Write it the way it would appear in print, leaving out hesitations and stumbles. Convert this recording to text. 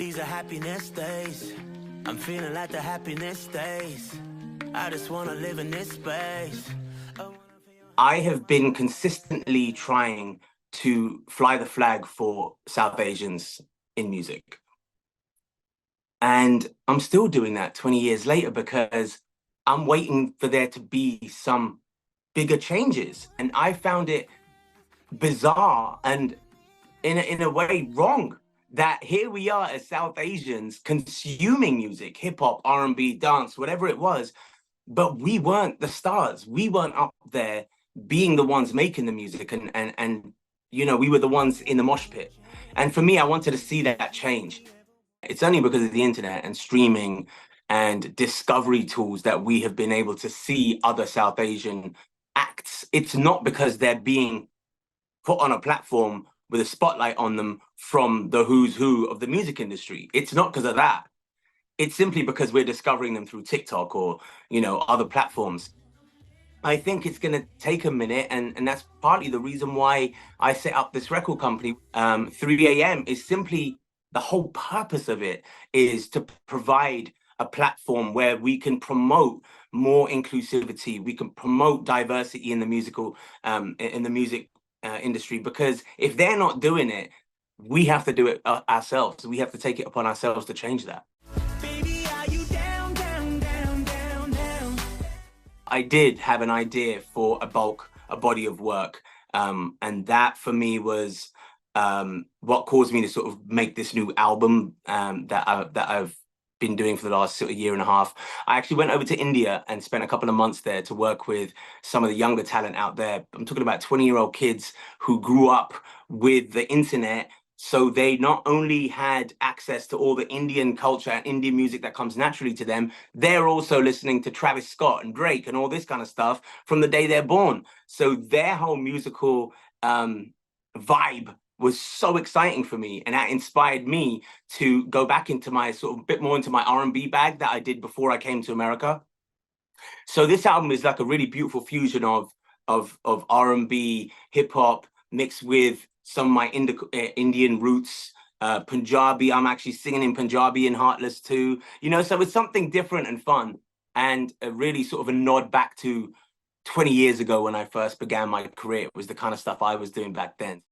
These are happiness days. I'm feeling like the happiness days. I just want to live in this space. I have been consistently trying to fly the flag for South Asians in music. And I'm still doing that 20 years later because I'm waiting for there to be some bigger changes. And I found it bizarre and in a way wrong that here we are as South Asians consuming music, hip hop, R&B, dance, whatever it was, but we weren't the stars. We weren't up there being the ones making the music and you know, we were the ones in the mosh pit. And for me, I wanted to see that change. It's only because of the internet and streaming and discovery tools that we have been able to see other South Asian acts. It's not because they're being put on a platform with a spotlight on them from the who's who of the music industry. It's not because of that. It's simply because we're discovering them through TikTok or, you know, other platforms. I think it's going to take a minute, and that's partly the reason why I set up this record company. 3 a.m. is simply, the whole purpose of it is to provide a platform where we can promote more inclusivity, we can promote diversity in the musical, in the music industry, because if they're not doing it, we have to do it ourselves. We have to take it upon ourselves to change that. Baby, are you down, down, down, down, down? I did have an idea for a body of work, and that for me was what caused me to sort of make this new album that I've been doing for the last sort of year and a half. I actually went over to India and spent a couple of months there to work with some of the younger talent out there. I'm talking about 20-year-old kids who grew up with the internet. So they not only had access to all the Indian culture and Indian music that comes naturally to them, they're also listening to Travis Scott and Drake and all this kind of stuff from the day they're born. So their whole musical vibe was so exciting for me, and that inspired me to go back into my sort of bit more into my R&B bag that I did before I came to America. So this album is like a really beautiful fusion of R&B, hip hop mixed with some of my Indian roots, Punjabi. I'm actually singing in Punjabi in Heartless too. You know, so it's something different and fun, and a really sort of a nod back to 20 years ago when I first began my career. It was the kind of stuff I was doing back then.